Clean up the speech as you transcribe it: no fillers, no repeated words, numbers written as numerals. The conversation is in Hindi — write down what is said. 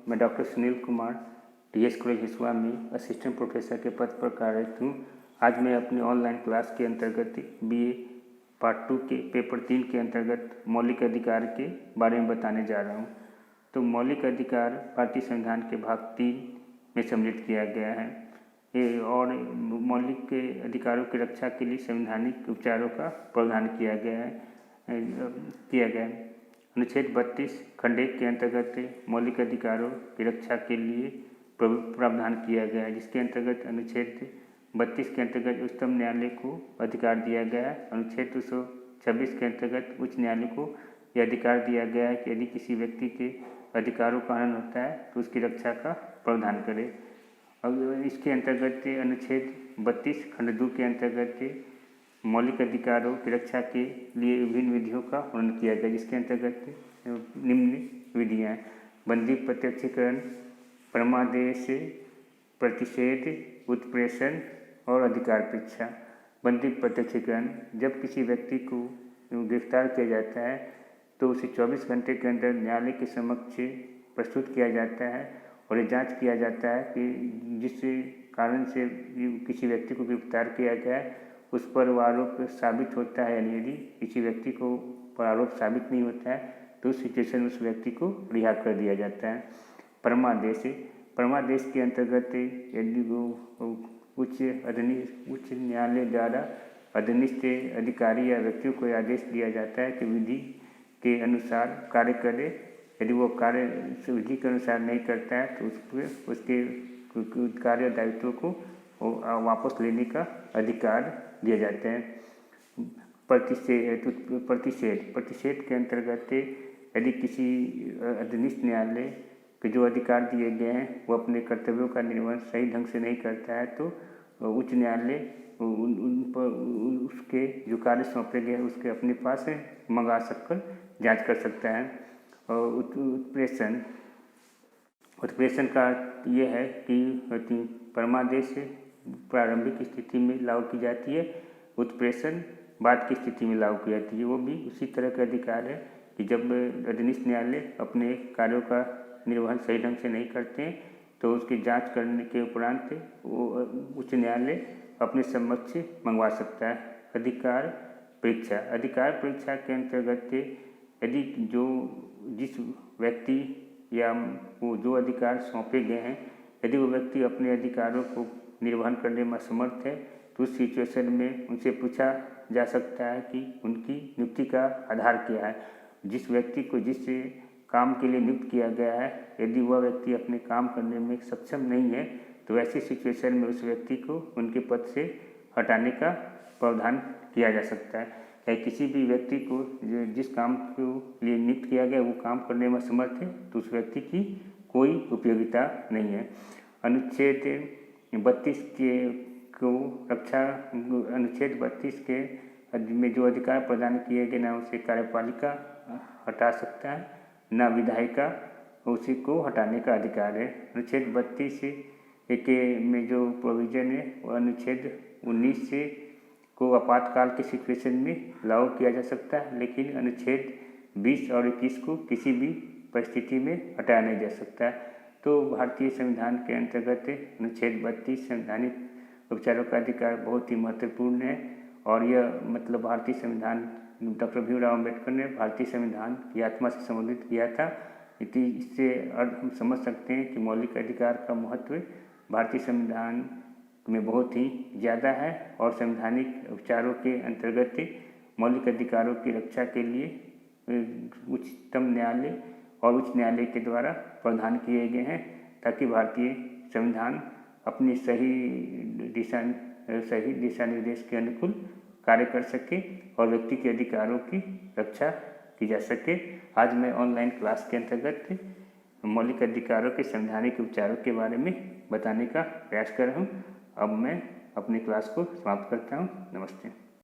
मैं doctor Sunil Kumar TS college Hisua में असिस्टेंट प्रोफेसर के पद पर कार्यरत हूँ। आज मैं अपनी ऑनलाइन क्लास के अंतर्गत बीए पार्ट 2 के पेपर 3 के अंतर्गत मौलिक अधिकार के बारे में बताने जा रहा हूँ। तो मौलिक अधिकार भारतीय संविधान के भाग 3 में सम्मिलित किया गया है और मौलिक अधिकारों की रक्षा के लिए संवैधानिक उपचारों का प्रावधान किया गया है। अनुच्छेद 32 खंड 1 के अंतर्गत मौलिक अधिकारों की रक्षा के लिए प्रावधान किया गया है, जिसके अंतर्गत अनुच्छेद 32 के अंतर्गत उच्चतम न्यायालय को अधिकार दिया गया है। अनुच्छेद 226 के अंतर्गत उच्च न्यायालय को यह अधिकार दिया गया है कि यदि किसी व्यक्ति के अधिकारों का हनन होता है तो उसकी रक्षा का प्रावधान करे। और इसके अंतर्गत अनुच्छेद 32 खंड 2 के अंतर्गत मौलिक अधिकारों की रक्षा के लिए विभिन्न विधियों का वर्णन किया गया, जिसके अंतर्गत निम्न विधियाँ हैं: बंदी प्रत्यक्षीकरण, परमादेश, प्रतिषेध, उत्प्रेषण और अधिकार परीक्षा। बंदी प्रत्यक्षीकरण: जब किसी व्यक्ति को गिरफ्तार किया जाता है तो उसे 24 घंटे के अंदर न्यायालय के समक्ष प्रस्तुत किया जाता है और ये जांच किया जाता है कि जिस कारण से किसी व्यक्ति को गिरफ्तार किया गया है उस पर वह आरोप साबित होता है, यानी यदि किसी व्यक्ति को पर आरोप साबित नहीं होता है तो उस सिचुएशन में उस व्यक्ति को रिहा कर दिया जाता है। परमादेश के अंतर्गत यदि उच्च न्यायालय द्वारा अधीनस्थ अधिकारी या व्यक्तियों को आदेश दिया जाता है कि विधि के अनुसार कार्य करे। यदि वो कार्य विधि के अनुसार नहीं करता है तो उसके कार्य दायित्व को वापस लेने का अधिकार दिया जाता है। प्रतिषेध के अंतर्गत यदि किसी अधीनस्थ न्यायालय के जो अधिकार दिए गए हैं वो अपने कर्तव्यों का निर्वहन सही ढंग से नहीं करता है तो उच्च न्यायालय उन पर उसके जो कार्य सौंपे गए हैं उसके अपने पास मंगा सककर जांच कर सकता है। और उत्प्रेषण का ये है कि परमादेश प्रारंभिक स्थिति में लागू की जाती है, उत्प्रेषण बाद की स्थिति में लागू की जाती है। वो भी उसी तरह का अधिकार है कि जब अधीनस्थ न्यायालय अपने कार्यों का निर्वहन सही ढंग से नहीं करते हैं तो उसकी जांच करने के उपरांत वो उच्च न्यायालय अपने समक्ष मंगवा सकता है। अधिकार परीक्षा के अंतर्गत यदि जिस व्यक्ति या वो जो अधिकार सौंपे गए हैं यदि वो व्यक्ति अपने अधिकारों को निर्वहन करने में असमर्थ है तो उस सिचुएशन में उनसे पूछा जा सकता है कि उनकी नियुक्ति का आधार क्या है। जिस व्यक्ति को जिस काम के लिए नियुक्त किया गया है यदि वह व्यक्ति अपने काम करने में सक्षम नहीं है तो ऐसी सिचुएशन में उस व्यक्ति को उनके पद से हटाने का प्रावधान किया जा सकता है। या किसी भी व्यक्ति को जिस काम के लिए नियुक्त किया गया वो काम करने में असमर्थ है तो उस व्यक्ति की कोई उपयोगिता नहीं है। अनुच्छेद 32 के में जो अधिकार प्रदान किए गए ना उसे कार्यपालिका हटा सकता है ना विधायिका उसी को हटाने का अधिकार है। अनुच्छेद 32 के में जो प्रोविजन है वो अनुच्छेद 19 से को आपातकाल के सिचुएशन में लागू किया जा सकता है, लेकिन अनुच्छेद 20 और 21 को किसी भी परिस्थिति में हटाया नहीं जा सकता है। तो भारतीय संविधान के अंतर्गत अनुच्छेद 32 संवैधानिक उपचारों का अधिकार बहुत ही महत्वपूर्ण है और यह मतलब भारतीय संविधान डॉक्टर भीमराव अम्बेडकर ने भारतीय संविधान की आत्मा से संबोधित किया था। इससे हम समझ सकते हैं कि मौलिक अधिकार का महत्व भारतीय संविधान में बहुत ही ज़्यादा है और संवैधानिक उपचारों के अंतर्गत मौलिक अधिकारों की रक्षा के लिए उच्चतम न्यायालय और उच्च न्यायालय के द्वारा प्रावधान किए गए हैं ताकि भारतीय संविधान अपनी सही दिशा निर्देश के अनुकूल कार्य कर सके और व्यक्ति के अधिकारों की रक्षा की जा सके। आज मैं ऑनलाइन क्लास के अंतर्गत मौलिक अधिकारों के संवैधानिक उपचारों के बारे में बताने का प्रयास कर रहा हूँ। अब मैं अपनी क्लास को समाप्त करता हूँ। नमस्ते।